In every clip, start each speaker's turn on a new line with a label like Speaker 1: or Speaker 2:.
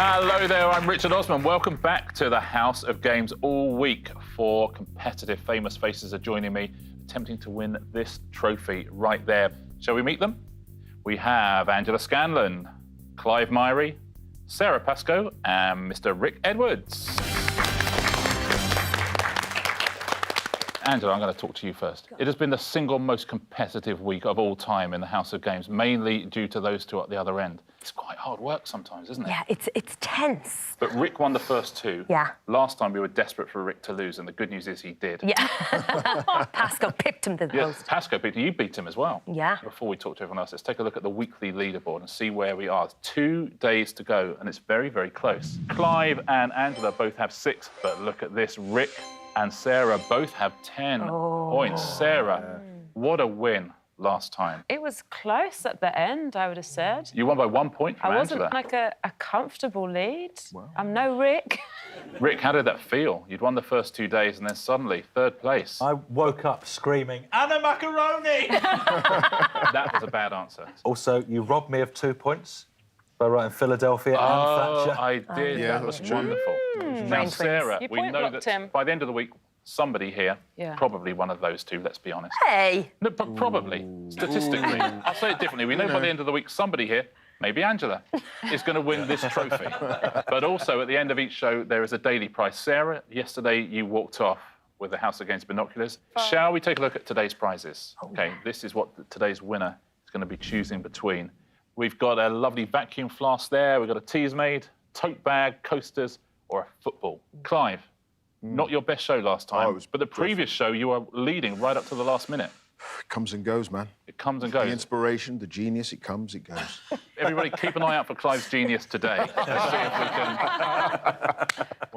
Speaker 1: Hello there, I'm Richard Osman. Welcome back to the House of Games. All week, 4 competitive famous faces are joining me, attempting to win this trophy right there. Shall we meet them? We have Angela Scanlon, Clive Myrie, Sara Pascoe, and Mr. Rick Edwards. Angela, I'm going to talk to you first. It has been the single most competitive week of all time in the House of Games, mainly due to those two at the other end. It's quite hard work sometimes, isn't it?
Speaker 2: Yeah, it's tense.
Speaker 1: But Rick won the first 2.
Speaker 2: Yeah.
Speaker 1: Last time we were desperate for Rick to lose, and the good news is he did.
Speaker 2: Yeah. Pascoe pipped him to the post.
Speaker 1: Pascoe beat him. You beat him as well.
Speaker 2: Yeah.
Speaker 1: Before we talk to everyone else, let's take a look at the weekly leaderboard and see where we are. 2 days to go, and it's very, very close. Clive and Angela both have 6, but look at this. Rick and Sara both have 10 points. Sara, what a win last time.
Speaker 3: It was close at the end, I would have said.
Speaker 1: You won by 1 point from
Speaker 3: I wasn't
Speaker 1: Angela.
Speaker 3: like a comfortable lead. Wow. I'm no Rick.
Speaker 1: Rick, how did that feel? You'd won the first 2 days and then suddenly 3rd place.
Speaker 4: I woke up screaming, Anna Macaroni!
Speaker 1: That was a bad answer.
Speaker 4: Also, you robbed me of 2 points by writing Philadelphia and Thatcher.
Speaker 1: I did.
Speaker 5: Yeah,
Speaker 1: that was
Speaker 5: that's true.
Speaker 1: wonderful. Now, Sara,
Speaker 3: You
Speaker 1: we
Speaker 3: point
Speaker 1: know
Speaker 3: blocked
Speaker 1: that
Speaker 3: him.
Speaker 1: by the end of the week, somebody here,
Speaker 3: Yeah.
Speaker 1: probably one of those 2, let's be honest.
Speaker 2: Hey!
Speaker 1: No, but probably, statistically. I'll say it differently. We know by the end of the week, somebody here, maybe Angela, is going to win this trophy. But also, at the end of each show, there is a daily prize. Sara, yesterday you walked off with the House Against Binoculars. Shall we take a look at today's prizes? OK, this is what today's winner is going to be choosing between. We've got a lovely vacuum flask there. We've got a teas made, tote bag, coasters, or a football. Clive, not your best show last time,
Speaker 5: it was
Speaker 1: but the previous show you were leading right up to the last minute.
Speaker 5: It comes and goes, man.
Speaker 1: It comes and
Speaker 5: The
Speaker 1: goes.
Speaker 5: inspiration, the genius, it comes, it goes.
Speaker 1: Everybody keep an eye out for Clive's genius today. Let's see if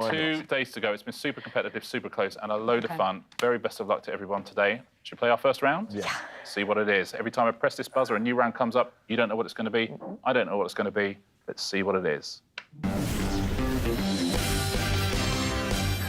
Speaker 1: we can... 2 days to go. It's been super competitive, super close, and a load of fun. Very best of luck to everyone today. Should we play our first round?
Speaker 4: Yeah.
Speaker 1: See what it is. Every time I press this buzzer, a new round comes up. You don't know what it's going to be. I don't know what it's going to be. Let's see what it is.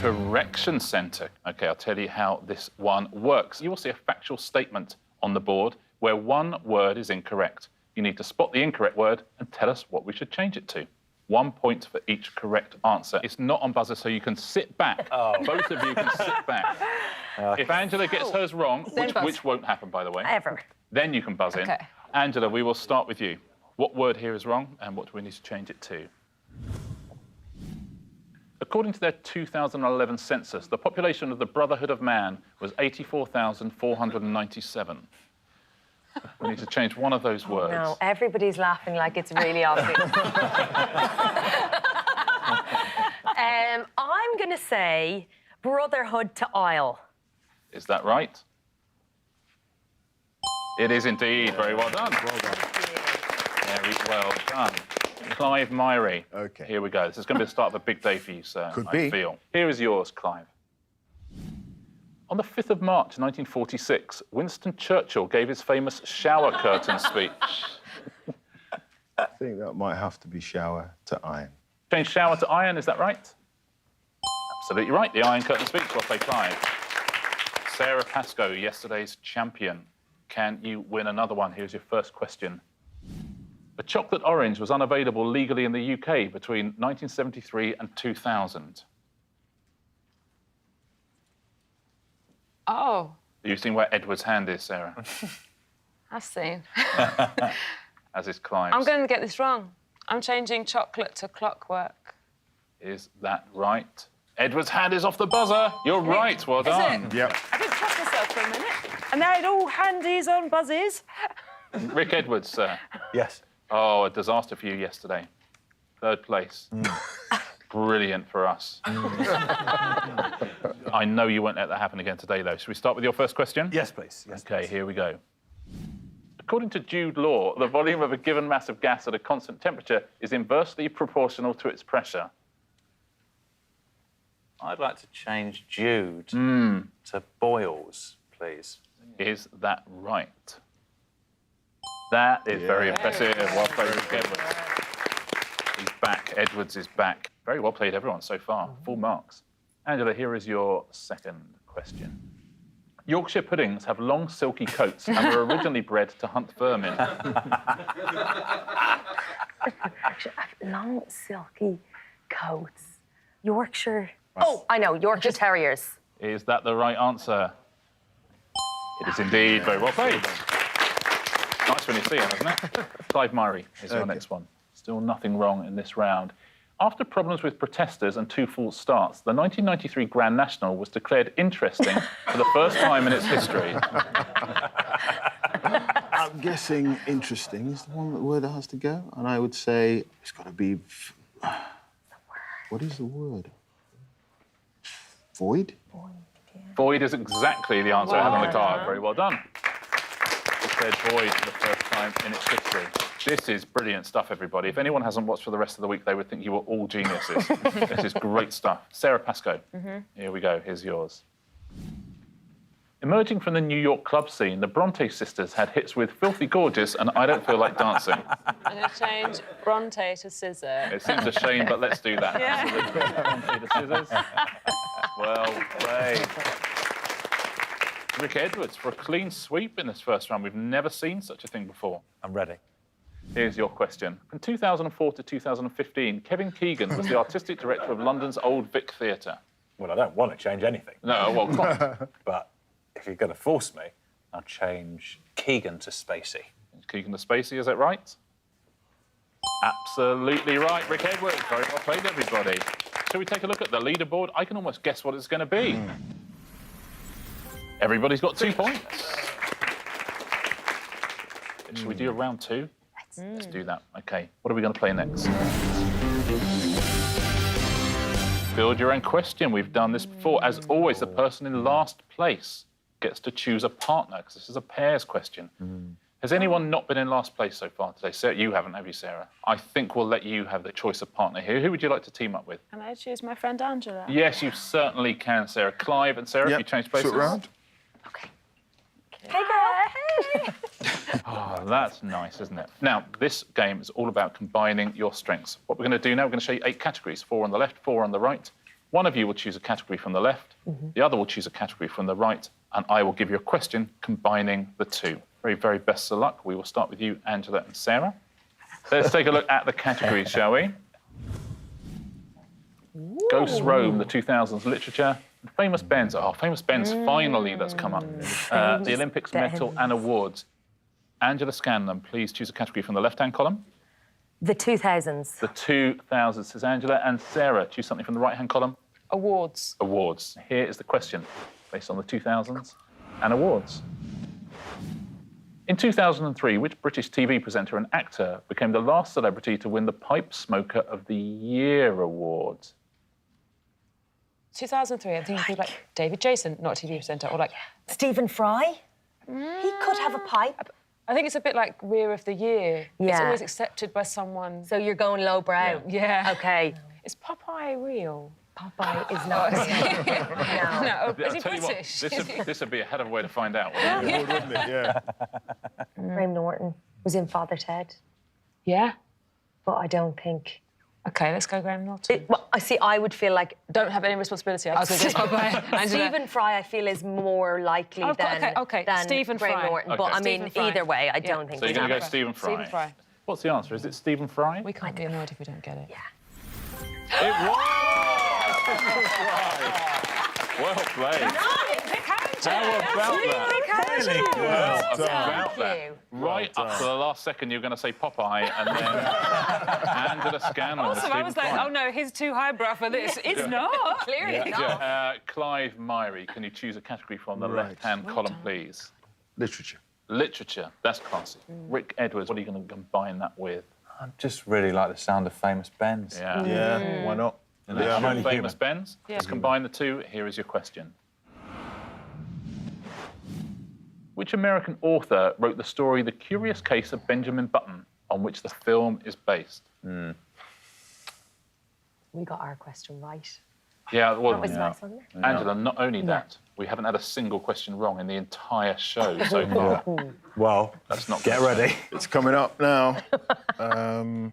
Speaker 1: Correction Centre. OK, I'll tell you how this one works. You will see a factual statement on the board where one word is incorrect. You need to spot the incorrect word and tell us what we should change it to. 1 point for each correct answer. It's not on buzzer, so you can sit back. Both of you can sit back. If Angela gets hers wrong, which won't happen, by the way,
Speaker 2: Ever.
Speaker 1: then you can buzz in.
Speaker 3: Okay.
Speaker 1: Angela, we will start with you. What word here is wrong, and what do we need to change it to? According to their 2011 census, the population of the Brotherhood of Man was 84,497. We need to change one of those words.
Speaker 2: No, everybody's laughing like it's really obvious. I'm going to say Brotherhood to Isle.
Speaker 1: Is that right? It is indeed. Very well done.
Speaker 5: Well done.
Speaker 1: Very well done. Clive Myrie.
Speaker 5: OK.
Speaker 1: Here we go. This is going to be the start of a big day for you, sir.
Speaker 5: Could
Speaker 1: I
Speaker 5: be.
Speaker 1: feel. Here is yours, Clive. On the 5th of March, 1946, Winston Churchill gave his famous shower curtain speech.
Speaker 5: I think that might have to be shower to iron.
Speaker 1: Change shower to iron, is that right? Absolutely right. The iron curtain speech. Well played, Clive. Sara Pascoe, yesterday's champion. Can you win another one? Here's your first question. A chocolate orange was unavailable legally in the UK between 1973 and 2000.
Speaker 3: Oh,
Speaker 1: You've seen where Edward's hand is, Sara,
Speaker 3: I've seen.
Speaker 1: as is Clive's.
Speaker 3: I'm going to get this wrong. I'm changing chocolate to clockwork.
Speaker 1: Is that right? Edward's hand is off the buzzer. You're right. Well done.
Speaker 5: Yep.
Speaker 3: I didn't trust myself for a minute. And now it all handies on buzzes.
Speaker 1: Rick Edwards, sir.
Speaker 4: Yes.
Speaker 1: Oh, a disaster for you yesterday. 3rd place. Brilliant for us. I know you won't let that happen again today, though. Should we start with your first question?
Speaker 4: Yes, please. Yes,
Speaker 1: OK,
Speaker 4: please.
Speaker 1: here we go. According to Jude law, the volume of a given mass of gas at a constant temperature is inversely proportional to its pressure.
Speaker 6: I'd like to change Jude to boils, please.
Speaker 1: Is that right? That is very impressive. Well played, Rick Edwards. He's back. Edwards is back. Very well played, everyone, so far. Full marks. Angela, here is your second question. Yorkshire puddings have long, silky coats and were originally bred to hunt vermin.
Speaker 2: Actually, I have long, silky coats. Yorkshire. Oh, I know, Yorkshire Terriers.
Speaker 1: Is that the right answer? It is indeed. Very well played. Nice when you see it, isn't it? Clive Myrie is your next one. Still nothing wrong in this round. After problems with protesters and 2 false starts, the 1993 Grand National was declared interesting for the first time in its history.
Speaker 5: I'm guessing interesting is the word that has to go. And I would say it's got to be... What is the word? Void?
Speaker 1: Void is exactly the answer I have on the card. Very well done. Declared void for the first time in its history. This is brilliant stuff, everybody. If anyone hasn't watched for the rest of the week, they would think you were all geniuses. This is great stuff. Sarah Pascoe, here we go. Here's yours. Emerging from the New York club scene, the Bronte sisters had hits with Filthy Gorgeous and I Don't Feel Like Dancing.
Speaker 3: I'm going to change Bronte to Scissor.
Speaker 1: It seems a shame, but let's do that.
Speaker 3: Yeah.
Speaker 1: Absolutely. Bronte to Scissors. Well played. Rick Edwards for a clean sweep in this first round. We've never seen such a thing before.
Speaker 4: I'm ready.
Speaker 1: Here's your question. From 2004 to 2015, Kevin Keegan was the artistic director of London's Old Vic Theatre.
Speaker 7: Well, I don't want to change anything.
Speaker 1: No, well, come on.
Speaker 7: But if you're going to force me, I'll change Keegan to Spacey.
Speaker 1: Keegan to Spacey, is that right? Absolutely right, Rick Edwards. Very well played, everybody. Shall we take a look at the leaderboard? I can almost guess what it's going to be. Everybody's got 2 points. Shall we do a round 2? Let's do that. OK, what are we going to play next? Build your own question. We've done this before. As always, the person in last place gets to choose a partner, because this is a pairs question. Has anyone not been in last place so far today? Sarah, you haven't, have you, Sarah? I think we'll let you have the choice of partner here. Who would you like to team up with?
Speaker 3: Can I choose my friend Angela?
Speaker 1: Yes, you certainly can, Sarah. Clive and Sarah, if you change places.
Speaker 5: Switch round.
Speaker 2: Okay. Hey, girl. Hey.
Speaker 1: Oh, that's nice, isn't it? Now, this game is all about combining your strengths. What we're going to do now, we're going to show you 8 categories, 4 on the left, 4 on the right. One of you will choose a category from the left, the other will choose a category from the right, and I will give you a question combining the 2. Very, very best of luck. We will start with you, Angela and Sarah. Let's take a look at the categories, shall we? Ghosts Roam, the 2000s literature. Famous Ben's. Oh, Famous Ben's, finally, that's come up. The Olympics medal and awards. Angela Scanlon, please choose a category from the left-hand column.
Speaker 2: The 2000s.
Speaker 1: The 2000s, says Angela. And Sarah, choose something from the right-hand column.
Speaker 3: Awards.
Speaker 1: Awards. Here is the question, based on the 2000s and awards. In 2003, which British TV presenter and actor became the last celebrity to win the Pipe Smoker of the Year award?
Speaker 3: 2003, I think it was like David Jason, not a TV presenter, or like...
Speaker 2: Stephen Fry? He could have a pipe.
Speaker 3: I think it's a bit like Rear of the Year. It's
Speaker 2: Yeah.
Speaker 3: always accepted by someone.
Speaker 2: So you're going lowbrow?
Speaker 3: Yeah.
Speaker 2: OK.
Speaker 3: Is Popeye real?
Speaker 2: Popeye is not real. No.
Speaker 3: No, is he
Speaker 1: I'll tell you what,
Speaker 3: British?
Speaker 1: this would be a hell of a way to find out.
Speaker 5: Wouldn't it? Yeah.
Speaker 2: Graham Norton was in Father Ted,
Speaker 3: Yeah.
Speaker 2: but I don't think...
Speaker 3: OK, let's go Graham Norton.
Speaker 2: Well, I see, I would feel like...
Speaker 3: Don't have any responsibility. I was going to say Popeye. Angela.
Speaker 2: Stephen Fry, I feel, is more likely
Speaker 3: Okay,
Speaker 2: than
Speaker 3: Stephen
Speaker 2: Graham
Speaker 3: Fry.
Speaker 2: Norton.
Speaker 1: Okay.
Speaker 2: But, I mean,
Speaker 3: Stephen Fry.
Speaker 2: either way, I
Speaker 3: Yeah.
Speaker 2: don't think...
Speaker 1: So you're going to go
Speaker 2: he's
Speaker 1: Stephen Fry.
Speaker 3: Stephen Fry.
Speaker 1: What's the answer? Is it Stephen Fry?
Speaker 3: We can't be annoyed if we don't get it.
Speaker 2: Yeah.
Speaker 1: It was Stephen Fry. Well played. How about that?
Speaker 5: Really well
Speaker 1: How
Speaker 5: done.
Speaker 1: about
Speaker 2: Thank
Speaker 1: that?
Speaker 2: you.
Speaker 1: Right up to the last second, you're going to say Popeye, and then Angela Scanlon.
Speaker 3: Also, I was like, oh no, he's too highbrow for this. It's not.
Speaker 2: Clearly not.
Speaker 1: Clive Myrie, can you choose a category from the
Speaker 5: Right.
Speaker 1: left-hand column, please?
Speaker 5: Literature.
Speaker 1: Literature, that's classy. Rick Edwards, what are you going to combine that with?
Speaker 6: I just really like the sound of Famous Ben's.
Speaker 1: Yeah.
Speaker 5: Yeah, why not? Yeah,
Speaker 6: I'm only
Speaker 1: Famous
Speaker 6: human.
Speaker 1: Ben's. Let's combine the 2. Here is your question. Which American author wrote the story The Curious Case of Benjamin Button, on which the film is based?
Speaker 2: We got our question right.
Speaker 1: Yeah, well,
Speaker 2: That was nice, wasn't it?
Speaker 1: Angela, not only that, we haven't had a single question wrong in the entire show so far.
Speaker 7: Well,
Speaker 1: That's not
Speaker 7: get
Speaker 1: good.
Speaker 7: ready.
Speaker 5: It's coming up now.
Speaker 6: I'm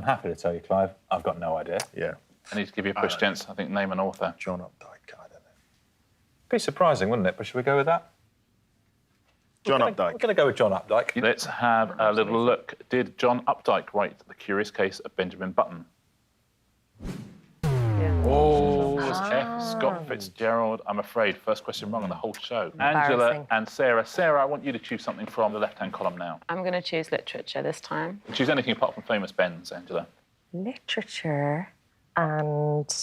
Speaker 6: happy to tell you, Clive, I've got no idea.
Speaker 5: Yeah.
Speaker 1: I need to give you a push chance. I think name an author.
Speaker 5: John Updike, I don't know.
Speaker 6: Be surprising, wouldn't it? But should we go with that?
Speaker 5: John
Speaker 7: We're
Speaker 5: Updike.
Speaker 7: going to go with John Updike.
Speaker 1: Let's have a little look. Did John Updike write The Curious Case of Benjamin Button? Oh, it was F. Scott Fitzgerald. I'm afraid. First question wrong on the whole show. Angela
Speaker 2: Embarrassing.
Speaker 1: and Sarah. Sarah, I want you to choose something from the left-hand column now.
Speaker 8: I'm going to choose literature this time.
Speaker 1: Choose anything apart from famous Bens, Angela.
Speaker 2: Literature and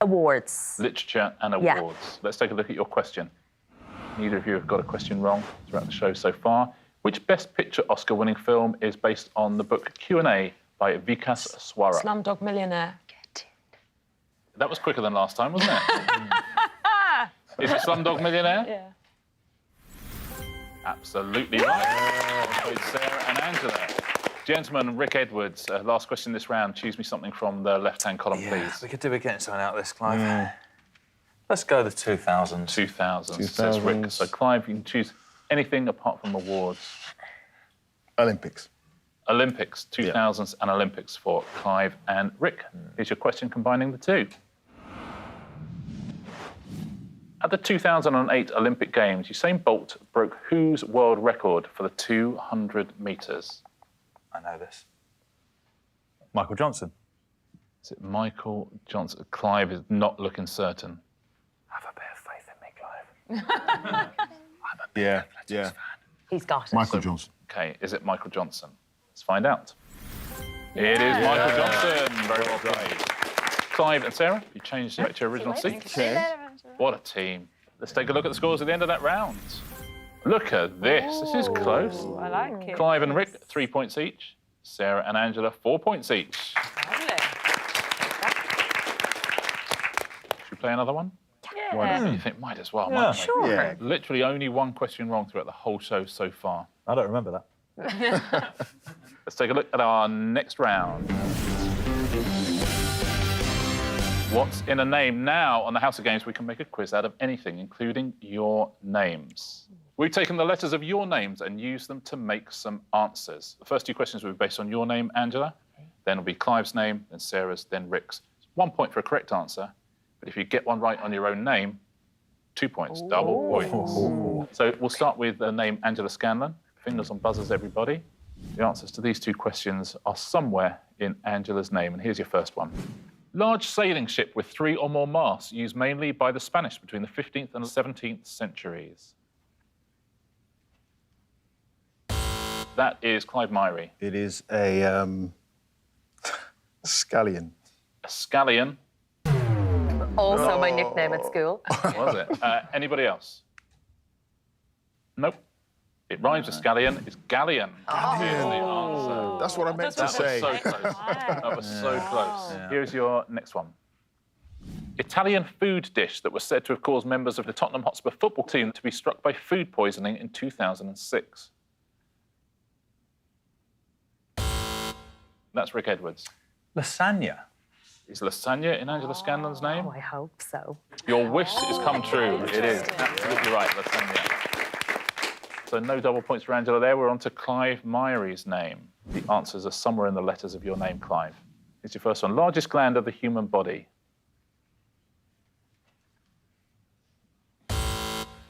Speaker 2: awards.
Speaker 1: Literature and
Speaker 2: Yeah.
Speaker 1: awards. Let's take a look at your question. Neither of you have got a question wrong throughout the show so far. Which Best Picture Oscar-winning film is based on the book Q&A by Vikas Swara?
Speaker 8: Slumdog Millionaire.
Speaker 1: That was quicker than last time, wasn't it? Is it Slumdog Millionaire?
Speaker 8: Yeah.
Speaker 1: Absolutely right. Both Sarah and Angela. Gentlemen, Rick Edwards, last question this round. Choose me something from the left-hand column, please.
Speaker 6: We could do with getting something out of this, Clive. Let's go the 2000s.
Speaker 1: 2000, says Rick. So, Clive, you can choose anything apart from awards.
Speaker 5: Olympics.
Speaker 1: Olympics, 2000s and Olympics for Clive and Rick. Here's your question combining the two. At the 2008 Olympic Games, Usain Bolt broke whose world record for the 200 metres?
Speaker 6: I know this.
Speaker 7: Michael Johnson.
Speaker 1: Is it Michael Johnson? Clive is not looking certain.
Speaker 6: Have a bit of faith in me, Clive.
Speaker 5: Yeah.
Speaker 2: He's got it.
Speaker 5: Michael Johnson.
Speaker 1: OK, is it Michael Johnson? Let's find out. It is Michael Johnson. Very well played. Clive and Sarah, you changed back to your original seats.
Speaker 5: Okay.
Speaker 1: What a team. Let's take a look at the scores at the end of that round. Look at this. This is close.
Speaker 3: I like it.
Speaker 1: Clive and Rick, 3 points each. Sarah and Angela, 4 points each.
Speaker 3: Lovely.
Speaker 1: Should we play another one?
Speaker 3: Yeah.
Speaker 1: You think might as well,
Speaker 7: Yeah.
Speaker 1: mightn't we?
Speaker 2: Sure.
Speaker 5: Yeah.
Speaker 1: Literally only one question wrong throughout the whole show so far.
Speaker 7: I don't remember that.
Speaker 1: Let's take a look at our next round. What's in a name? Now, on the House of Games, we can make a quiz out of anything, including your names. We've taken the letters of your names and used them to make some answers. The first two questions will be based on your name, Angela. Then it'll be Clive's name, then Sarah's, then Rick's. 1 point for a correct answer. But if you get one right on your own name, 2 points, double points. So we'll start with the name Angela Scanlon. Fingers on buzzers, everybody. The answers to these two questions are somewhere in Angela's name. And here's your first one. Large sailing ship with 3 or more masts used mainly by the Spanish between the 15th and 17th centuries. That is Clive Myrie.
Speaker 5: It is a scallion.
Speaker 1: A scallion,
Speaker 2: Also my nickname at school.
Speaker 1: was it? Anybody else? Nope. It rhymes with scallion. It's galleon. Is the answer.
Speaker 5: That's what I meant to
Speaker 1: That
Speaker 5: say.
Speaker 1: was so close. That was so close. Here's your next one. Italian food dish that was said to have caused members of the Tottenham Hotspur football team to be struck by food poisoning in 2006. That's Rick Edwards.
Speaker 6: Lasagna.
Speaker 1: Is lasagna in Angela Scanlon's name?
Speaker 2: Oh, I hope so.
Speaker 1: Your wish has come true. It is. Absolutely right, lasagna. So no double points for Angela there. We're on to Clive Myrie's name. The answers are somewhere in the letters of your name, Clive. Here's your first one. Largest gland of the human body.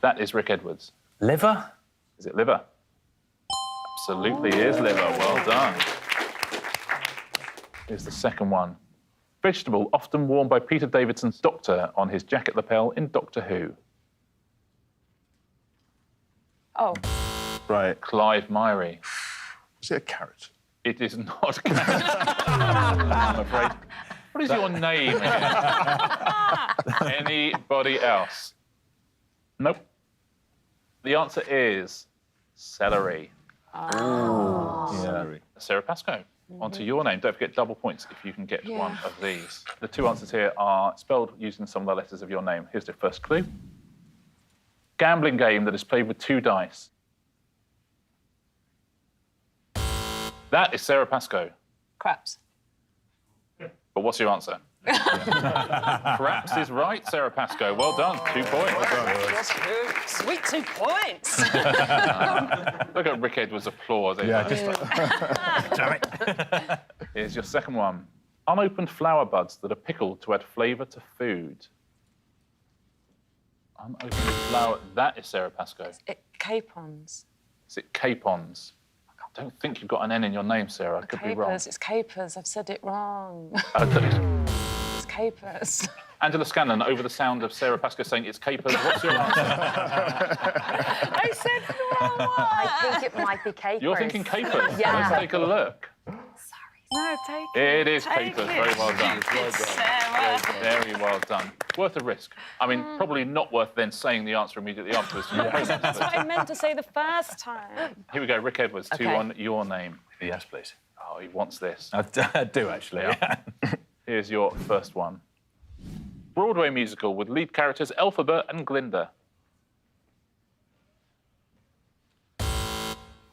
Speaker 1: That is Rick Edwards.
Speaker 6: Liver.
Speaker 1: Is it liver? Absolutely is liver. Well done. Here's the second one. Vegetable often worn by Peter Davidson's Doctor on his jacket lapel in Doctor Who.
Speaker 3: Oh,
Speaker 5: Right.
Speaker 1: Clive Myrie.
Speaker 5: Is it a carrot?
Speaker 1: It is not a carrot, I'm afraid. What is your name again? Anybody else? Nope. The answer is celery.
Speaker 5: Celery.
Speaker 1: Sarah Pascoe, onto your name. Don't forget double points if you can get one of these. The two answers here are spelled using some of the letters of your name. Here's the first clue. Gambling game that is played with 2 dice. That is Sarah Pascoe.
Speaker 3: craps.
Speaker 1: But what's your answer? Craps is right, Sarah Pascoe. Well done. 2 points.
Speaker 3: Sweet 2 points.
Speaker 1: Look at Rick Edwards' applause.
Speaker 5: Yeah, just
Speaker 1: Here's your second one. Unopened flower buds that are pickled to add flavour to food. Unopened flower. That is Sara Pascoe.
Speaker 8: Capons.
Speaker 1: Is it capons? I don't think you've got an N in your name, Sarah. I could be wrong.
Speaker 8: Capers. It's capers. I've said it wrong. It's capers.
Speaker 1: Angela Scanlon, over the sound of Sara Pascoe saying it's capers, what's your answer?
Speaker 8: I said the wrong one.
Speaker 2: I think it might be capers.
Speaker 1: You're thinking capers?
Speaker 2: Yeah.
Speaker 1: Let's take a look.
Speaker 8: No, take it.
Speaker 1: It is
Speaker 8: Take
Speaker 1: capers.
Speaker 8: it.
Speaker 1: Very well done.
Speaker 8: Sarah.
Speaker 1: Very well done. Worth a risk. I mean, probably not worth then saying the answer immediately afterwards.
Speaker 8: That's what I meant to say the first time.
Speaker 1: Here we go, Rick Edwards, two
Speaker 2: Okay.
Speaker 1: on your name.
Speaker 7: Yes, please.
Speaker 1: Oh, he wants this.
Speaker 7: I do, actually.
Speaker 1: Yeah. Here's your first one. Broadway musical with lead characters Elphaba and Glinda.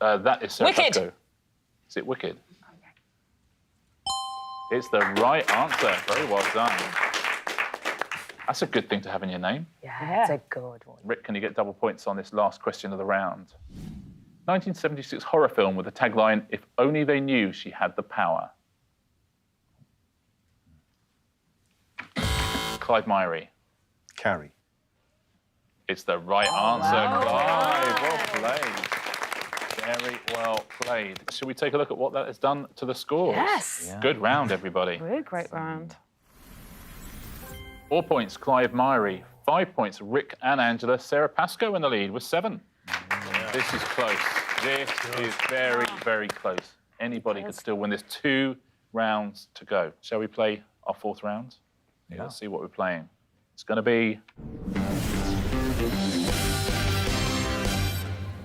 Speaker 1: That is Sara
Speaker 8: Wicked.
Speaker 1: Pascoe. Is it Wicked? It's the right answer. Very well done. That's a good thing to have in your name.
Speaker 2: Yeah, it's a good one.
Speaker 1: Rick, can you get double points on this last question of the round? 1976 horror film with the tagline, "If only they knew she had the power." Clive Myrie.
Speaker 5: Carrie.
Speaker 1: It's the right answer, Clive. Well played. Very well played. Shall we take a look at what that has done to the scores?
Speaker 8: Yes.
Speaker 7: Yeah.
Speaker 1: Good round, everybody.
Speaker 8: Really great round.
Speaker 1: 4 points, Clive Myrie. 5 points, Rick and Angela. Sara Pascoe in the lead with 7. This is close. This is very, very close. Anybody could still win this. 2 rounds to go. Shall we play our 4th round?
Speaker 7: Yeah.
Speaker 1: Let's see what we're playing. It's going to be...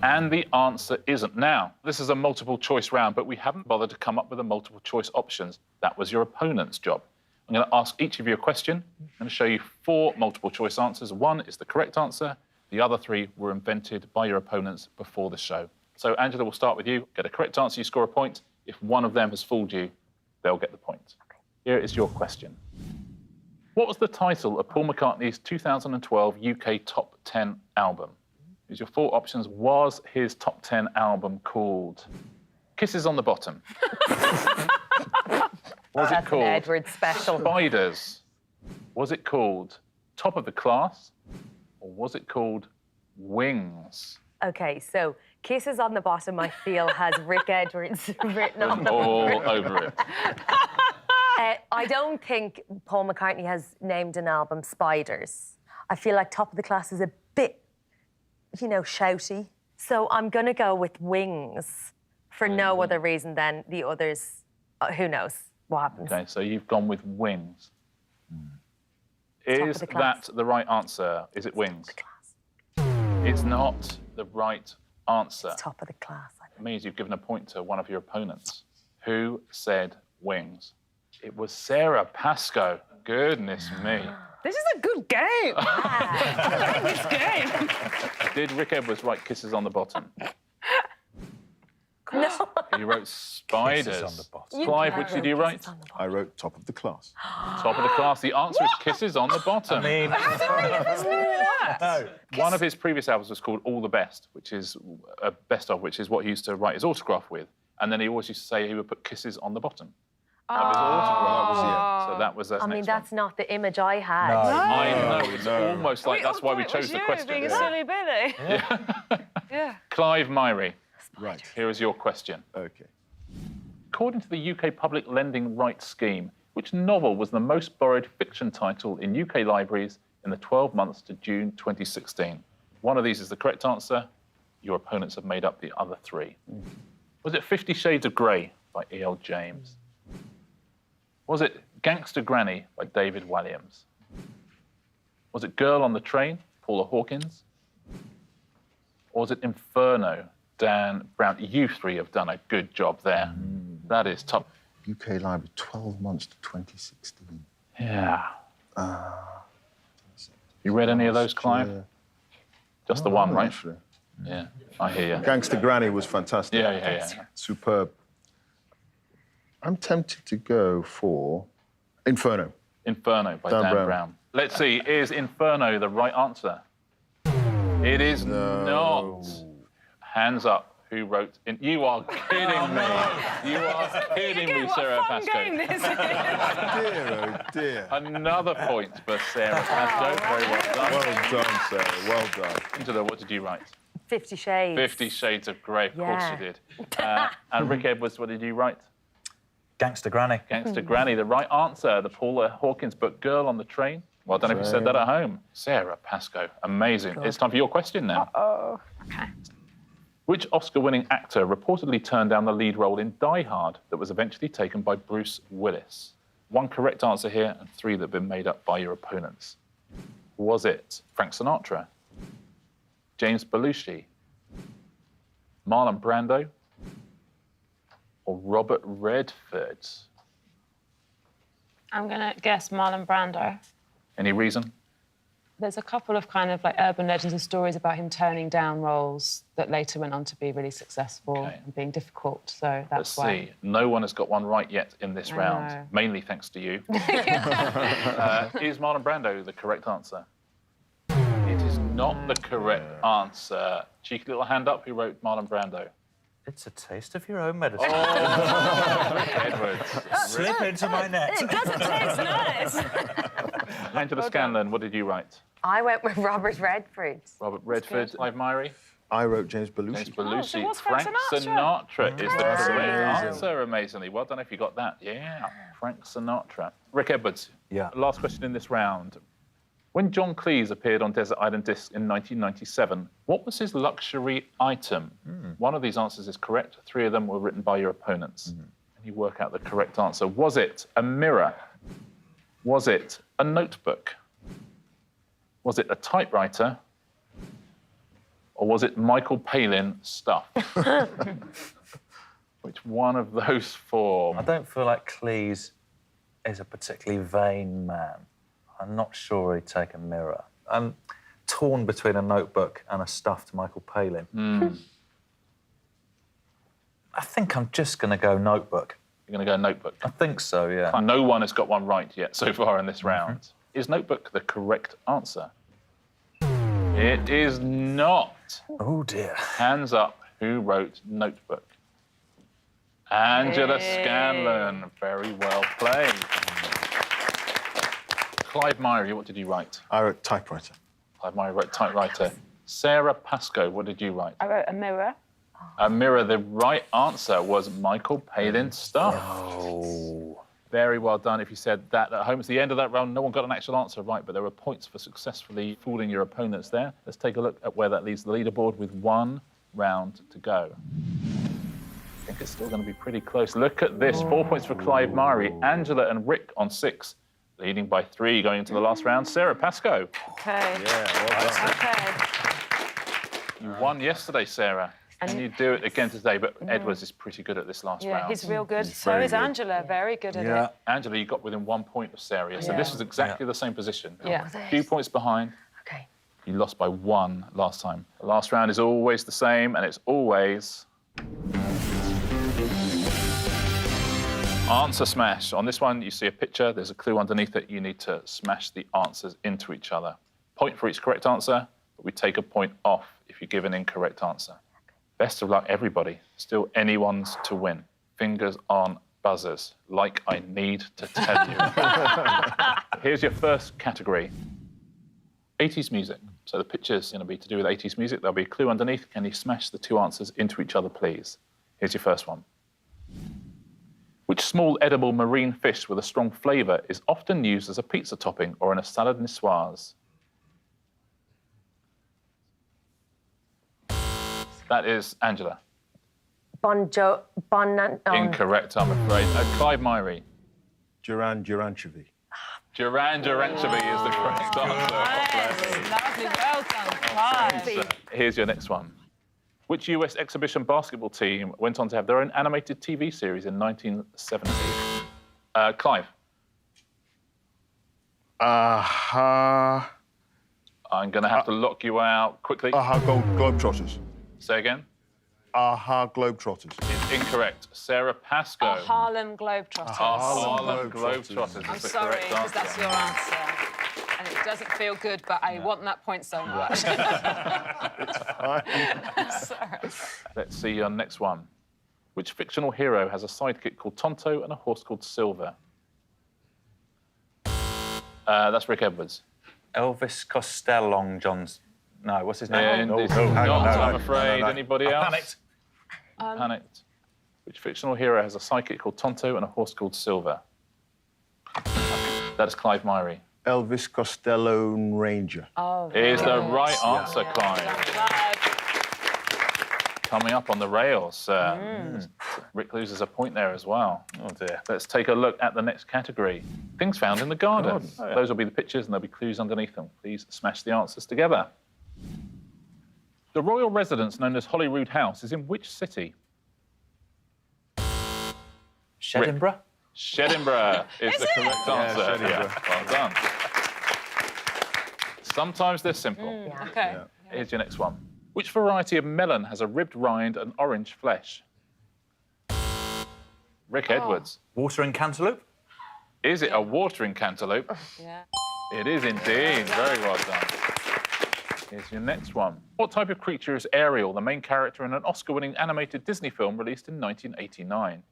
Speaker 1: And the answer isn't. Now, this is a multiple choice round, but we haven't bothered to come up with the multiple choice options. That was your opponent's job. I'm going to ask each of you a question. I'm going to show you 4 multiple choice answers. 1 is the correct answer. The other 3 were invented by your opponents before the show. So, Angela, we'll start with you. Get a correct answer, you score a point. If one of them has fooled you, they'll get the point. Okay. Here is your question. What was the title of Paul McCartney's 2012 UK Top 10 album? Here's your 4 options. Was his Top 10 album called Kisses on the Bottom? Was it called
Speaker 2: An Edward special.
Speaker 1: Spiders? Was it called Top of the Class? Or was it called Wings?
Speaker 2: Okay, so Kisses on the Bottom, I feel, has Rick Edwards written on the
Speaker 1: All over it.
Speaker 2: I don't think Paul McCartney has named an album Spiders. I feel like Top of the Class is a bit, you know, shouty. So I'm going to go with Wings for no other reason than the others. Who knows what happens?
Speaker 1: Okay, so you've gone with Wings.
Speaker 2: of
Speaker 1: Is
Speaker 2: the class.
Speaker 1: that the right answer? Is it Wings? It's not the right answer.
Speaker 2: It's Top of the Class.
Speaker 1: It means you've given a point to one of your opponents. Who said Wings? It was Sara Pascoe. Goodness me.
Speaker 3: This is a good game. I like this game.
Speaker 1: Did Rick Edwards write Kisses on the Bottom?
Speaker 2: No.
Speaker 1: He wrote Spiders.
Speaker 7: Kisses on the Bottom.
Speaker 1: Clive, which did you write?
Speaker 5: I wrote Top of the Class.
Speaker 1: Top of the Class. The answer is Kisses on the Bottom.
Speaker 4: I mean,
Speaker 1: One of his previous albums was called All the Best, which is a best of, which is what he used to write his autograph with. And then he always used to say he would put kisses on the bottom. That was his autograph. So that was his
Speaker 2: I mean,
Speaker 1: next
Speaker 2: that's not the image I had.
Speaker 4: No.
Speaker 1: I know, it's almost like that's why we chose the question.
Speaker 3: Being a silly Billy. Yeah.
Speaker 1: Clive Myrie,
Speaker 5: Right.
Speaker 1: here is your question.
Speaker 5: Okay.
Speaker 1: According to the UK Public Lending Rights Scheme, which novel was the most borrowed fiction title in UK libraries in the 12 months to June 2016? One of these is the correct answer. Your opponents have made up the other 3. Was it 50 Shades of Grey by E.L. James? Was it Gangster Granny by David Walliams? Was it Girl on the Train, Paula Hawkins? Or was it Inferno, Dan Brown? You 3 have done a good job there. That is top.
Speaker 5: UK Library, 12 months to 2016.
Speaker 1: Yeah. You read any of those, Clive?
Speaker 5: Yeah.
Speaker 1: Just the one, right?
Speaker 5: Actually.
Speaker 1: Yeah, I hear you.
Speaker 5: Gangster Granny was fantastic.
Speaker 1: Yeah.
Speaker 5: Superb. I'm tempted to go for Inferno.
Speaker 1: Inferno by
Speaker 5: Dan
Speaker 1: Dan
Speaker 5: Brown.
Speaker 1: Brown. Let's see, is Inferno the right answer? It is not. Hands up. who wrote in... You are kidding me. You are kidding me, Sara Pascoe.
Speaker 5: Dear, oh dear.
Speaker 1: Another point for Sara Pascoe. Very well done.
Speaker 5: Well done, Sarah. Well done.
Speaker 1: Angela, what did you write?
Speaker 2: 50 Shades.
Speaker 1: 50 Shades of Grey. Of course
Speaker 2: Yeah.
Speaker 1: you did. And Rick Edwards, what did you write?
Speaker 7: Gangster Granny.
Speaker 1: Gangster Granny. The right answer. The Paula Hawkins book, Girl on the Train. Well done if you said that at home. Sara Pascoe. Amazing. It's time for your question now.
Speaker 8: Oh, okay.
Speaker 1: Which Oscar-winning actor reportedly turned down the lead role in Die Hard that was eventually taken by Bruce Willis? One correct answer here and 3 that have been made up by your opponents. Was it Frank Sinatra, James Belushi, Marlon Brando, or Robert Redford?
Speaker 8: I'm going to guess Marlon Brando.
Speaker 1: Any reason?
Speaker 8: There's a couple of kind of like urban legends and stories about him turning down roles that later went on to be really successful and being difficult. So that's
Speaker 1: Let's
Speaker 8: why.
Speaker 1: see. No one has got one right yet in this round,
Speaker 8: know.
Speaker 1: mainly thanks to you. Is Marlon Brando the correct answer? It is not the correct answer. Cheeky little hand up. Who wrote Marlon Brando?
Speaker 7: It's a taste of your own medicine.
Speaker 1: Rick Edwards.
Speaker 7: Slip into my net.
Speaker 2: It doesn't taste nice.
Speaker 1: Angela Scanlon, what did you write?
Speaker 2: I went with Robert Redford.
Speaker 1: Robert Redford. Clive Myrie.
Speaker 5: I wrote James Belushi.
Speaker 1: James Belushi.
Speaker 8: so it was
Speaker 1: Frank
Speaker 8: Frank
Speaker 1: Sinatra is the correct
Speaker 5: Amazing.
Speaker 1: answer, amazingly. Well done if you got that. Yeah, Frank Sinatra. Rick Edwards.
Speaker 7: Yeah.
Speaker 1: Last question in this round. When John Cleese appeared on Desert Island Discs in 1997, what was his luxury item? One of these answers is correct. 3 of them were written by your opponents. And you work out the correct answer. Was it a mirror? Was it a notebook? Was it a typewriter? Or was it Michael Palin stuff? Which one of those 4?
Speaker 7: I don't feel like Cleese is a particularly vain man. I'm not sure he'd take a mirror. I'm torn between a notebook and a stuffed Michael Palin. I think I'm just going to go notebook.
Speaker 1: You're going to go notebook.
Speaker 7: I think so, yeah.
Speaker 1: No one has got one right yet so far in this round. Is notebook the correct answer? It is not.
Speaker 7: Oh, dear.
Speaker 1: Hands up, who wrote Notebook? Angela Scanlon. Very well played. Clive Myrie, what did you write?
Speaker 5: I wrote typewriter.
Speaker 1: Clive Myrie wrote typewriter. Sara Pascoe, what did you write?
Speaker 8: I wrote a mirror.
Speaker 1: A mirror. The right answer was Michael Palin stuff.
Speaker 7: Oh.
Speaker 1: Very well done if you said that at home. It's the end of that round. No one got an actual answer right, but there were points for successfully fooling your opponents there. Let's take a look at where that leaves the leaderboard with 1 round to go. I think it's still going to be pretty close. Look at this. 4 points for Clive Myrie. Angela and Rick on 6, leading by 3 going into the last round. Sara Pascoe.
Speaker 8: Okay.
Speaker 5: Yeah, well done.
Speaker 8: Okay.
Speaker 1: You won yesterday, Sara. Can you do it again today? But Edwards is pretty good at this last
Speaker 8: Yeah,
Speaker 1: round.
Speaker 8: he's real good. So
Speaker 5: very
Speaker 8: is
Speaker 5: good.
Speaker 8: Angela. Very good at it.
Speaker 1: Angela, you got within 1 point of Sara. So this was exactly the same position.
Speaker 8: Yeah.
Speaker 1: A few points behind.
Speaker 2: Okay.
Speaker 1: You lost by 1 last time. The last round is always the same, and it's always... Answer smash. On this one, you see a picture. There's a clue underneath it. You need to smash the answers into each other. Point for each correct answer, but we take a point off if you give an incorrect answer. Best of luck, everybody. Still anyone's to win. Fingers on buzzers, like I need to tell you. Here's your first category. 80s music. So the picture's going to be to do with 80s music. There'll be a clue underneath. Can you smash the 2 answers into each other, please? Here's your first one. Which small edible marine fish with a strong flavour is often used as a pizza topping or in a salad niçoise? That is Angela. Incorrect, I'm afraid. Clive Myrie.
Speaker 5: Duran-Duranchevi.
Speaker 1: Duran-Duranchevi is the correct answer.
Speaker 8: Lovely. Well done, Clive.
Speaker 1: Here's your next one. Which US exhibition basketball team went on to have their own animated TV series in 1970? Clive.
Speaker 5: Aha.
Speaker 1: I'm going to have to lock you out quickly.
Speaker 5: Aha, Globetrotters.
Speaker 1: Say again.
Speaker 5: Aha, Globetrotters.
Speaker 1: It's incorrect. Sara Pascoe.
Speaker 8: Harlem Globetrotters.
Speaker 1: Harlem Globetrotters
Speaker 8: I'm
Speaker 1: is the
Speaker 8: sorry,
Speaker 1: correct
Speaker 8: because
Speaker 1: answer.
Speaker 8: that's your answer. And it doesn't feel good, but I want that point so much.
Speaker 5: It's fine.
Speaker 8: Sorry.
Speaker 1: Let's see your next one. Which fictional hero has a sidekick called Tonto and a horse called Silver? That's Rick Edwards.
Speaker 6: Elvis Costello John's. No, what's his name?
Speaker 1: And it's
Speaker 5: hang on,
Speaker 1: not,
Speaker 5: no,
Speaker 1: I'm
Speaker 5: no,
Speaker 1: afraid.
Speaker 5: no.
Speaker 1: Anybody else?
Speaker 7: Panicked.
Speaker 1: Panicked. Which fictional hero has a sidekick called Tonto and a horse called Silver? That is Clive Myrie.
Speaker 5: Elvis Costello Ranger.
Speaker 8: Oh,
Speaker 1: Is the right answer,
Speaker 8: yeah.
Speaker 1: Clive. Coming up on the rails. Rick loses a point there as well. Oh dear. Let's take a look at the next category. Things found in the garden.
Speaker 5: Oh, yeah.
Speaker 1: Those will be the pictures and there'll be clues underneath them. Please smash the answers together. The royal residence known as Holyrood House is in which city?
Speaker 7: Shedinburgh?
Speaker 1: Shedinburgh is the correct answer.
Speaker 5: Shedinburgh.
Speaker 1: Well done. Sometimes they're simple.
Speaker 8: Okay.
Speaker 1: Here's your next one. Which variety of melon has a ribbed rind and orange flesh? Rick Edwards.
Speaker 7: Watering cantaloupe?
Speaker 1: Is it a watering cantaloupe?
Speaker 8: Yeah.
Speaker 1: It is indeed. Very well done. Here's your next one. What type of creature is Ariel, the main character in an Oscar-winning animated Disney film released in 1989?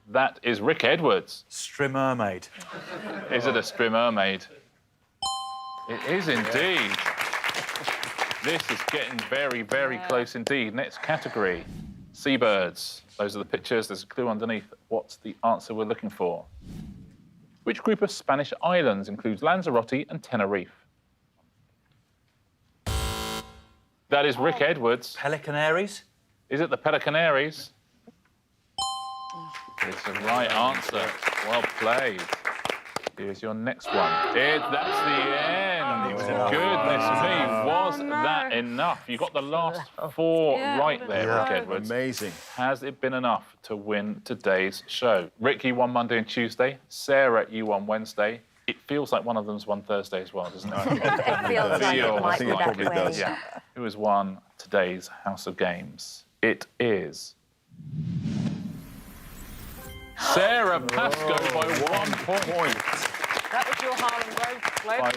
Speaker 1: That is Rick Edwards.
Speaker 7: Strimmermaid.
Speaker 1: Is it a strimmermaid? It is indeed. This is getting very, very close indeed. Next category, seabirds. Those are the pictures. There's a clue underneath. What's the answer we're looking for? Which group of Spanish islands includes Lanzarote and Tenerife? That is Rick Edwards.
Speaker 7: Pelicanaries?
Speaker 1: Is it the Pelicanaries? It's the right answer. Well played. Here's your next one. That's the end. Goodness me, was that enough? You got the last four right there, Rick Edwards.
Speaker 5: Amazing.
Speaker 1: Has it been enough to win today's show? Rick, you won Monday and Tuesday. Sarah, you won Wednesday. It feels like one of them's won Thursday as well, doesn't it?
Speaker 2: It feels like it might be
Speaker 5: think it
Speaker 2: that
Speaker 5: probably
Speaker 2: way.
Speaker 5: does.
Speaker 1: Yeah. Who has won today's House of Games? It is Sara Pascoe by 1 point.
Speaker 8: That was your Harlem Globe.
Speaker 1: By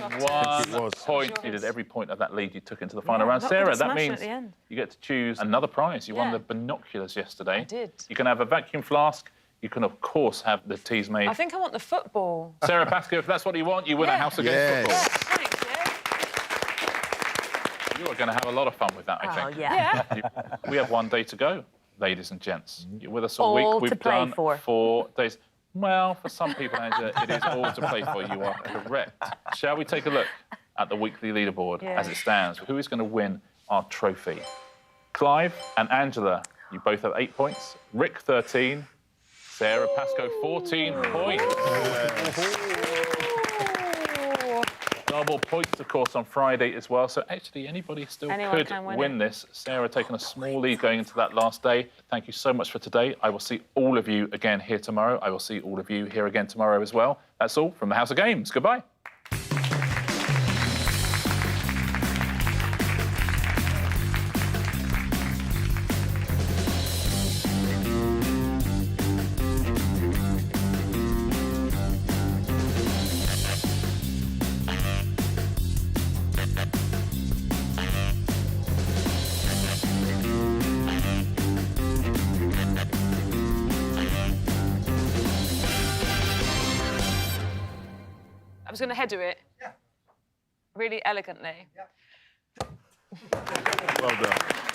Speaker 1: 1
Speaker 5: was.
Speaker 1: point. You did every point of that lead you took into the final
Speaker 8: Yeah,
Speaker 1: round.
Speaker 8: not gonna
Speaker 1: Sarah, that
Speaker 8: smash it
Speaker 1: means
Speaker 8: at the end.
Speaker 1: you get to choose another prize. You won
Speaker 8: Yeah.
Speaker 1: the binoculars yesterday.
Speaker 8: I did.
Speaker 1: You can have a vacuum flask. You can, of course, have the teas made.
Speaker 8: I think I want the football.
Speaker 1: Sara Pascoe, if that's what you want, you win a
Speaker 8: Yeah.
Speaker 1: House of Games
Speaker 5: Yes.
Speaker 1: football.
Speaker 8: Thanks,
Speaker 1: You are going to have a lot of fun with that, I
Speaker 2: Oh,
Speaker 1: think.
Speaker 2: yeah.
Speaker 1: We have 1 day to go, ladies and gents. You're with us all
Speaker 2: All
Speaker 1: week.
Speaker 2: to
Speaker 1: We've
Speaker 2: play
Speaker 1: done
Speaker 2: for.
Speaker 1: 4 days. Well, for some people, Angela, it is all to play for. You are correct. Shall we take a look at the weekly leaderboard as it stands? Who is going to win our trophy? Clive and Angela, you both have 8 points. Rick, 13. Sara Pascoe, 14 points. Double points, of course, on Friday as well. So actually, anybody still
Speaker 8: Anyone
Speaker 1: could
Speaker 8: can win
Speaker 1: win this. Sarah taking a small lead going into that last day. Thank you so much for today. I will see all of you again here tomorrow. I will see all of you here again tomorrow as well. That's all from the House of Games. Goodbye.
Speaker 8: I was going to header it. Yeah. Really elegantly.
Speaker 5: Well done.